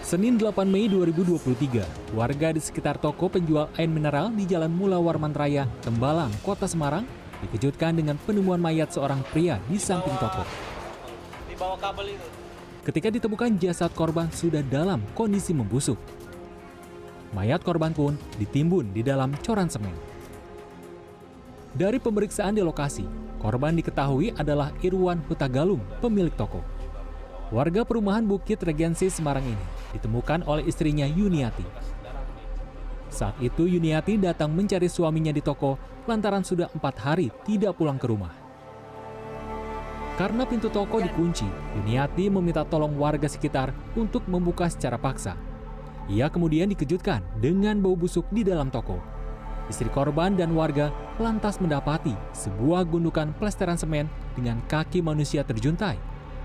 Senin 8 Mei 2023, warga di sekitar toko penjual air mineral di Jalan Mula Warman Raya, Tembalang, Kota Semarang, dikejutkan dengan penemuan mayat seorang pria di samping toko. Di bawah kabel itu. Ketika ditemukan, jasad korban sudah dalam kondisi membusuk. Mayat korban pun ditimbun di dalam coran semen. Dari pemeriksaan di lokasi, korban diketahui adalah Irwan Hutagalung, pemilik toko. Warga perumahan Bukit Regensi Semarang ini ditemukan oleh istrinya Yuniati. Saat itu Yuniati datang mencari suaminya di toko lantaran sudah 4 hari tidak pulang ke rumah. Karena pintu toko dikunci, Yuniati meminta tolong warga sekitar untuk membuka secara paksa. Ia kemudian dikejutkan dengan bau busuk di dalam toko. Istri korban dan warga lantas mendapati sebuah gundukan plesteran semen dengan kaki manusia terjuntai.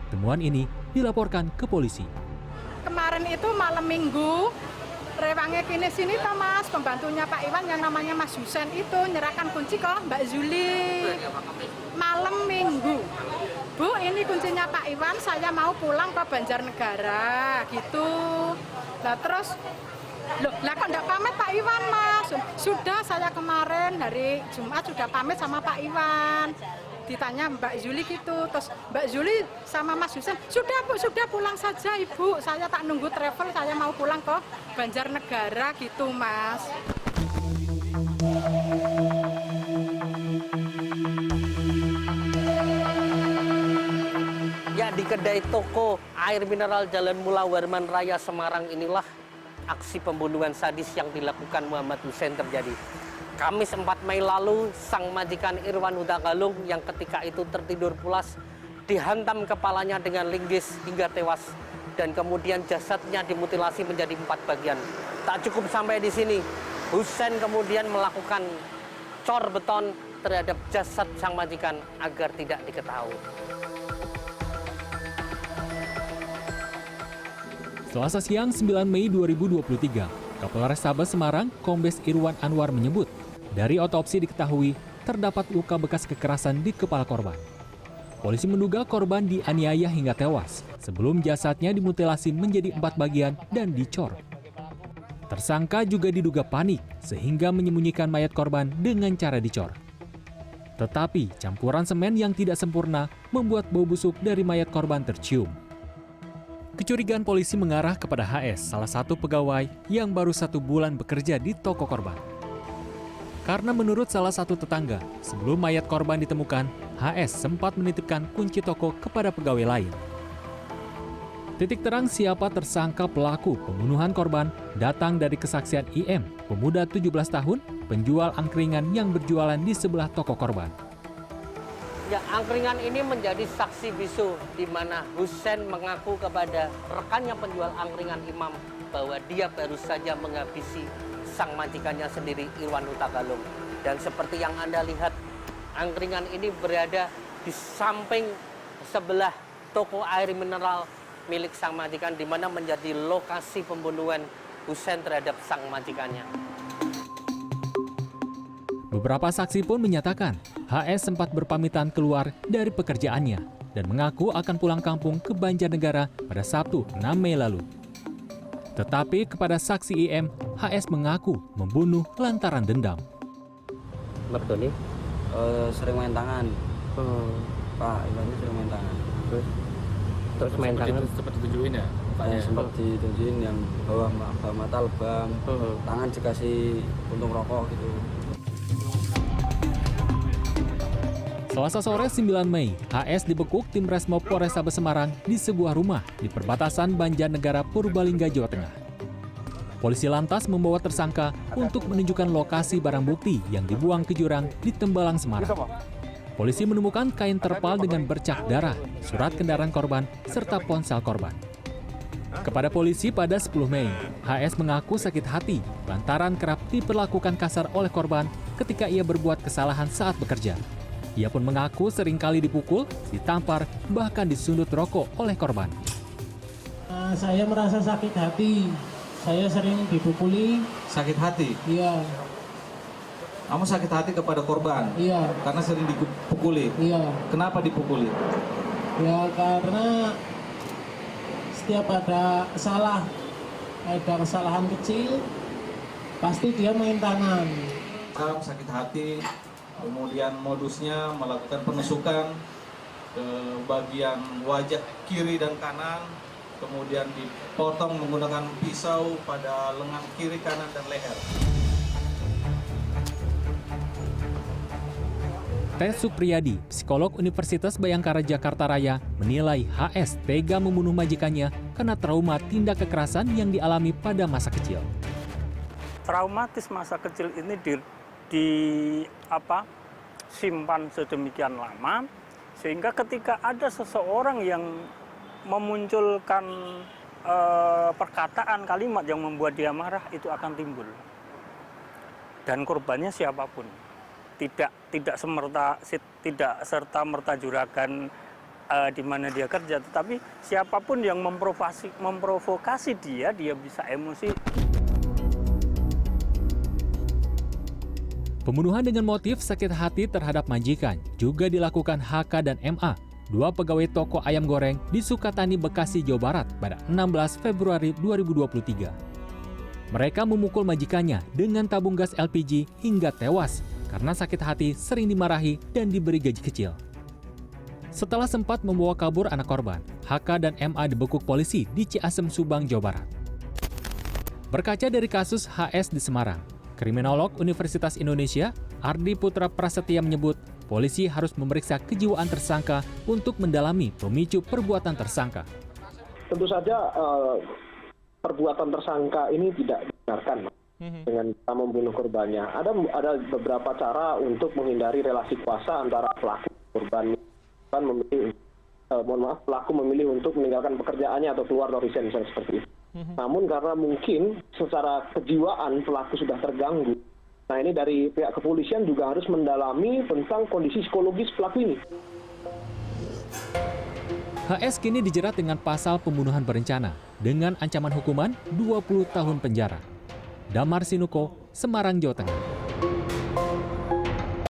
Temuan ini dilaporkan ke polisi. Kemarin itu malam minggu, rewangnya kini sini toh Mas, pembantunya Pak Iwan yang namanya Mas Husen itu nyerahkan kunci ke Mbak Zuli. Malam minggu. Bu, ini kuncinya Pak Iwan, saya mau pulang ke Banjarnegara gitu. Nah terus, loh, lah kok enggak pamit Pak Iwan Mas? Sudah, saya kemarin hari Jumat sudah pamit sama Pak Iwan. Ditanya Mbak Zuli gitu, terus Mbak Zuli sama Mas Husen, sudah Bu, sudah pulang saja Ibu, saya tak nunggu travel, saya mau pulang ke Banjarnegara gitu Mas. Ya, di kedai toko air mineral Jalan Mula Warman Raya Semarang inilah aksi pembunuhan sadis yang dilakukan Muhammad Husen terjadi. Kamis 4 Mei lalu, sang majikan Irwan Hutagalung yang ketika itu tertidur pulas dihantam kepalanya dengan linggis hingga tewas dan kemudian jasadnya dimutilasi menjadi 4 bagian. Tak cukup sampai di sini, Husen kemudian melakukan cor beton terhadap jasad sang majikan agar tidak diketahui. Selasa siang 9 Mei 2023, Kapolrestabes Semarang, Kombes Irwan Anwar menyebut, dari otopsi diketahui terdapat luka bekas kekerasan di kepala korban. Polisi menduga korban dianiaya hingga tewas sebelum jasadnya dimutilasi menjadi 4 bagian dan dicor. Tersangka juga diduga panik sehingga menyembunyikan mayat korban dengan cara dicor. Tetapi campuran semen yang tidak sempurna membuat bau busuk dari mayat korban tercium. Kecurigaan polisi mengarah kepada HS, salah satu pegawai yang baru 1 bulan bekerja di toko korban. Karena menurut salah satu tetangga, sebelum mayat korban ditemukan, HS sempat menitipkan kunci toko kepada pegawai lain. Titik terang siapa tersangka pelaku pembunuhan korban datang dari kesaksian IM, pemuda 17 tahun, penjual angkringan yang berjualan di sebelah toko korban. Ya, angkringan ini menjadi saksi bisu di mana Husen mengaku kepada rekannya penjual angkringan Imam bahwa dia baru saja menghabisi sang majikannya sendiri Irwan Hutagalung. Dan seperti yang Anda lihat, angkringan ini berada di samping sebelah toko air mineral milik sang majikan di mana menjadi lokasi pembunuhan Husen terhadap sang majikannya. Beberapa saksi pun menyatakan HS sempat berpamitan keluar dari pekerjaannya dan mengaku akan pulang kampung ke Banjarnegara pada Sabtu 6 Mei lalu. Tetapi kepada saksi IM, HS mengaku membunuh lantaran dendam. Mertoni? Sering main tangan. Pak Iwan itu sering main tangan. Terus main tangan? Sempat ditunjukin ya? Sempat ditunjukin yang bawa mata lebam, tangan dikasih puntung rokok gitu. Selasa sore 9 Mei, HS dibekuk tim Resmob Polrestabes Semarang di sebuah rumah di perbatasan Banjarnegara, Purbalingga, Jawa Tengah. Polisi lantas membawa tersangka untuk menunjukkan lokasi barang bukti yang dibuang ke jurang di Tembalang, Semarang. Polisi menemukan kain terpal dengan bercak darah, surat kendaraan korban, serta ponsel korban. Kepada polisi pada 10 Mei, HS mengaku sakit hati lantaran kerap diperlakukan kasar oleh korban ketika ia berbuat kesalahan saat bekerja. Ia pun mengaku seringkali dipukul, ditampar, bahkan disundut rokok oleh korban. Saya merasa sakit hati. Saya sering dipukuli. Sakit hati? Iya. Kamu sakit hati kepada korban? Iya. Karena sering dipukuli? Iya. Kenapa dipukuli? Ya karena setiap ada salah ada kesalahan kecil, pasti dia main tangan. Sakit hati, kemudian modusnya melakukan penusukan ke bagian wajah kiri dan kanan, kemudian dipotong menggunakan pisau pada lengan kiri, kanan, dan leher. Tes Supriyadi, psikolog Universitas Bayangkara Jakarta Raya, menilai HS tega membunuh majikannya karena trauma tindak kekerasan yang dialami pada masa kecil. Traumatis masa kecil ini simpan sedemikian lama, sehingga ketika ada seseorang yang memunculkan perkataan kalimat yang membuat dia marah, itu akan timbul. Dan korbannya siapapun. Tidak serta merta juragan di mana dia kerja, tetapi siapapun yang memprovokasi dia bisa emosi. Pembunuhan dengan motif sakit hati terhadap majikan juga dilakukan HK dan MA, dua pegawai toko ayam goreng di Sukatani, Bekasi, Jawa Barat pada 16 Februari 2023. Mereka memukul majikannya dengan tabung gas LPG hingga tewas karena sakit hati, sering dimarahi, dan diberi gaji kecil. Setelah sempat membawa kabur anak korban, HK dan MA dibekuk polisi di Ciasem, Subang, Jawa Barat. Berkaca dari kasus HS di Semarang, kriminolog Universitas Indonesia, Ardi Putra Prasetya menyebut polisi harus memeriksa kejiwaan tersangka untuk mendalami pemicu perbuatan tersangka. Tentu saja perbuatan tersangka ini tidak dibenarkan dengan cara membunuh korbannya. Ada beberapa cara untuk menghindari relasi kuasa antara pelaku dan korban. Pelaku memilih untuk meninggalkan pekerjaannya atau keluar dari misalnya seperti itu. Namun karena mungkin secara kejiwaan pelaku sudah terganggu, nah ini dari pihak kepolisian juga harus mendalami tentang kondisi psikologis pelaku ini. HS kini dijerat dengan pasal pembunuhan berencana dengan ancaman hukuman 20 tahun penjara. Damar Sinuko, Semarang, Jawa Tengah.